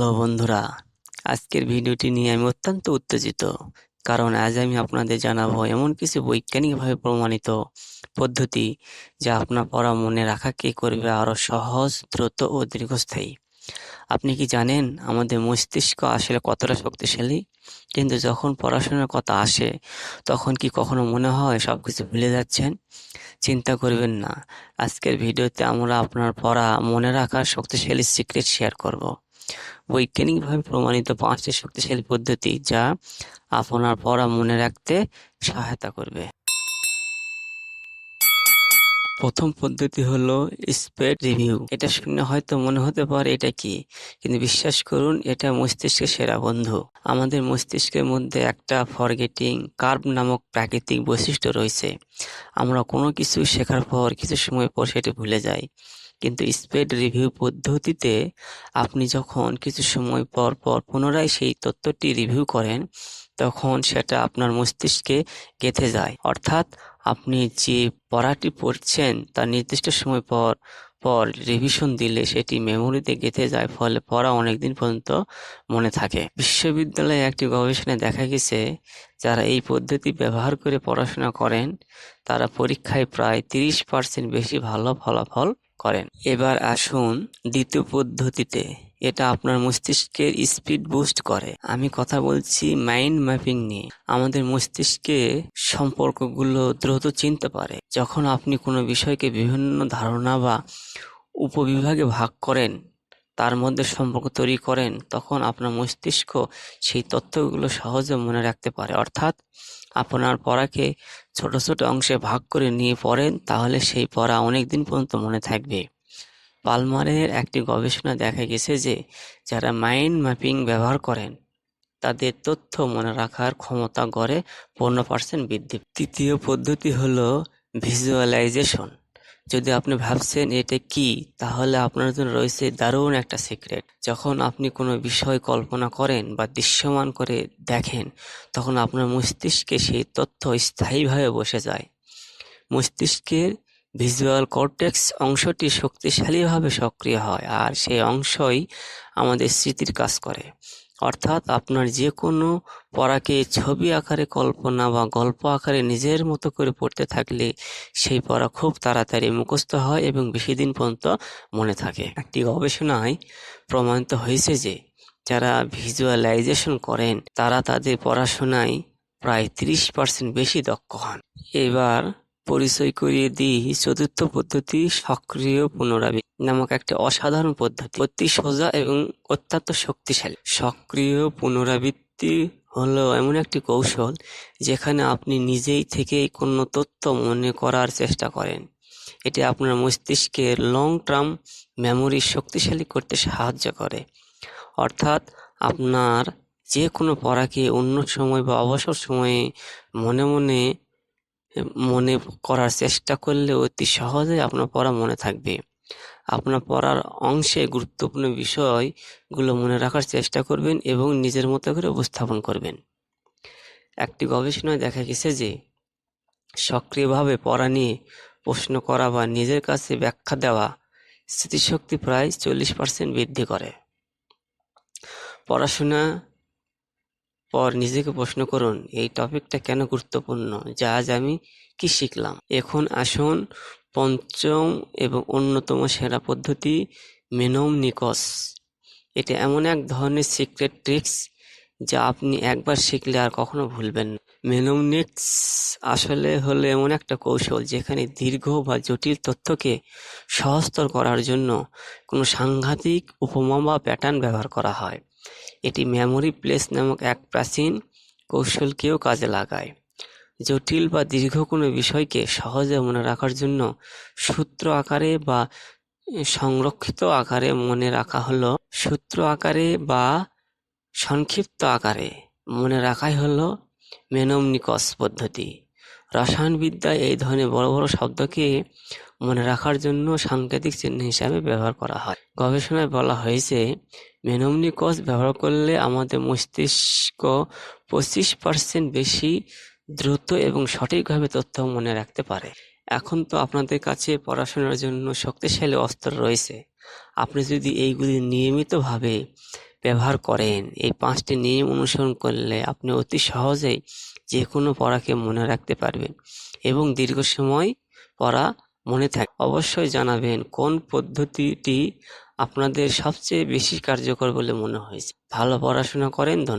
Hello বন্ধুরা, আজকের ভিডিওটি নিয়ে আমি অত্যন্ত উত্তেজিত। কারণ আজ আমি আপনাদের জানাবো এমন কিছু বৈজ্ঞানিকভাবে প্রমাণিত পদ্ধতি যা আপনার পড়া মনে রাখাকে করবে আরো সহজ, দ্রুত ও দীর্ঘস্থায়ী। আপনি কি জানেন আমাদের মস্তিষ্ক আসলে কতটা শক্তিশালী? কিন্তু যখন পড়াশোনার কথা আসে তখন কি কখনো মনে হয় সবকিছু ভুলে যাচ্ছেন? চিন্তা করবেন না, আজকের ভিডিওতে আমরা আপনার পড়া মনে রাখার শক্তিশালী সিক্রেট শেয়ার করব। বৈজ্ঞানিকভাবে প্রমাণিত 5টি শক্তিশালী পদ্ধতি যা আপনার পড়া মনে রাখতে সহায়তা করবে। প্রথম পদ্ধতি হলো স্পেড রিভিউ। এটা শুনে হয়তো মনে হতে পারে এটা কি, কিন্তু বিশ্বাস করুন এটা মস্তিষ্কের সেরা বন্ধু। আমাদের মস্তিষ্কের মধ্যে একটা ফরগেটিং কার্ভ নামক প্রাকৃতিক বৈশিষ্ট্য রয়েছে। আমরা কোনো কিছু শেখার পর কিছু সময় পর সেটা ভুলে যাই, কিন্তু স্পেড রিভিউ পদ্ধতিতে আপনি যখন কিছু সময় পর পর পুনরায় সেই তথ্যটি রিভিউ করেন তখন সেটা আপনার মস্তিষ্কে গেঁথে যায়। অর্থাৎ আপনি যে পড়াটি পড়ছেন তার নির্দিষ্ট সময় পর পর রিভিশন দিলে সেটি মেমোরিতে গেঁথে যায়, ফলে পড়া অনেকদিন পর্যন্ত মনে থাকে। বিশ্ববিদ্যালয়ে একটি গবেষণায় দেখা গেছে যারা এই পদ্ধতি ব্যবহার করে পড়াশোনা করেন তারা পরীক্ষায় প্রায় 30% বেশি ভালো ফলাফল করেন। এবার আসুন দ্বিতীয় পদ্ধতিতে। এটা আপনার মস্তিষ্কের স্পিড বুস্ট করে। আমি কথা বলছি মাইন্ড ম্যাপিং নিয়ে। আমাদের মস্তিষ্কে সম্পর্কগুলো দ্রুত চিনতে পারে। যখন আপনি কোনো বিষয়কে বিভিন্ন ধারণা বা উপবিভাগে ভাগ করেন, তার মধ্যে সম্পর্ক তৈরি করেন, তখন আপনার মস্তিষ্ক সেই তথ্যগুলো সহজে মনে রাখতে পারে। অর্থাৎ আপনার পড়াকে ছোট ছোট অংশে ভাগ করে নিয়ে পড়েন, তাহলে সেই পড়া অনেকদিন পর্যন্ত মনে থাকবে। পালমারের একটি গবেষণা দেখা গেছে যে যারা মাইন্ড ম্যাপিং ব্যবহার করেন তাদের তথ্য মনে রাখার ক্ষমতা গড়ে 15% বৃদ্ধি। তৃতীয় পদ্ধতি হলো ভিজুয়ালাইজেশন। যদি আপনি ভাবছেন এটা কি, তাহলে আপনার জন্য রয়েছে দারুণ একটা সিক্রেট। যখন আপনি কোনো বিষয় কল্পনা করেন বা দৃশ্যমান করে দেখেন তখন আপনার মস্তিষ্কে সেই তথ্য স্থায়ীভাবে বসে যায়। মস্তিষ্কের ভিজুয়াল কর্টেক্স অংশটি শক্তিশালীভাবে সক্রিয় হয় আর সেই অংশই আমাদের স্মৃতির কাজ করে। অর্থাৎ আপনার যে কোনো পড়াকে ছবি আকারে কল্পনা বা গল্প আকারে নিজের মতো করে পড়তে থাকলে সেই পড়া খুব তাড়াতাড়ি মুখস্থ হয় এবং বেশি দিন পর্যন্ত মনে থাকে। একটি গবেষণায় প্রমাণিত হয়েছে যে যারা ভিজুয়ালাইজেশন করেন তারা তাদের পড়াশোনায় প্রায় 30% বেশি দক্ষ হন। এবার পরিচয় করিয়ে দিই চতুর্থ পদ্ধতি, সক্রিয় পুনরাবৃত্তি নামক একটি অসাধারণ পদ্ধতি, অতি সোজা এবং অত্যন্ত শক্তিশালী। সক্রিয় পুনরাবৃত্তি হলো এমন একটি কৌশল যেখানে আপনি নিজেই থেকেই কোনো তথ্য মনে করার চেষ্টা করেন। এটি আপনার মস্তিষ্কের লং টার্ম মেমোরি শক্তিশালী করতে সাহায্য করে। অর্থাৎ আপনার যে কোনো পড়াকে অন্য সময় বা অবসর সময়ে মনে মনে মনে করার চেষ্টা করলে অতি সহজেই আপনার পড়া মনে থাকবে। আপনার পড়ার অংশে গুরুত্বপূর্ণ বিষয়গুলো মনে রাখার চেষ্টা করবেন এবং নিজের মতো করে উপস্থাপন করবেন। একটি গবেষণায় দেখা গেছে যে সক্রিয়ভাবে পড়া নিয়ে প্রশ্ন করা বা নিজের কাছে ব্যাখ্যা দেওয়া স্মৃতিশক্তি প্রায় 40% বৃদ্ধি করে। পড়াশোনা পর নিজেকে প্রশ্ন করুন, এই টপিকটা কেন গুরুত্বপূর্ণ, যা আজ আমি কি শিখলাম। এখন আসুন পঞ্চম এবং অন্যতম সেরা পদ্ধতি, মেনোমনিকস। এটা এমন এক ধরনের সিক্রেট ট্রিক্স যা আপনি একবার শিখলে আর কখনো ভুলবেন না। মেনোমনিক্স আসলে হলো এমন একটা কৌশল যেখানে দীর্ঘ বা জটিল তথ্যকে সহজতর করার জন্য কোনো সাংঘাতিক উপমা বা প্যাটার্ন ব্যবহার করা হয়। এটি মেমোরি প্লেস নামক এক প্রাচীন কৌশলকেও কাজে লাগায়। জটিল বা দীর্ঘ কোনো বিষয়কে সহজে মনে রাখার জন্য সূত্র আকারে বা সংরক্ষিত আকারে মনে রাখা হলো সূত্র আকারে বা সংক্ষিপ্ত আকারে মনে রাখাই হলো মেনোমনিকস পদ্ধতি। রসায়নবিদ্যায় এই ধরনের বড় বড় শব্দকে মনে রাখার জন্য সাংকেতিক চিহ্ন হিসাবে ব্যবহার করা হয়। গবেষণায় বলা হয়েছে মেনোমনিকস ব্যবহার করলে আমাদের মস্তিষ্ক 25% বেশি দ্রুত এবং সঠিকভাবে তথ্য মনে রাখতে পারে। এখন তো আপনাদের কাছে পড়াশোনার জন্য শক্তিশালী অস্ত্র রয়েছে। আপনি যদি এইগুলি নিয়মিতভাবে ব্যবহার করেন। এই 5টি নিয়ম অনুসরণ করলে আপনি অতি সহজেই যে কোনো পড়াকে মনে রাখতে পারবেন এবং দীর্ঘ সময় পড়া মনে থাকে। অবশ্যই জানাবেন কোন পদ্ধতিটি আপনাদের সবচেয়ে বেশি কার্যকর বলে মনে হয়েছে। ভালো পড়াশোনা করেন। ধন্যবাদ।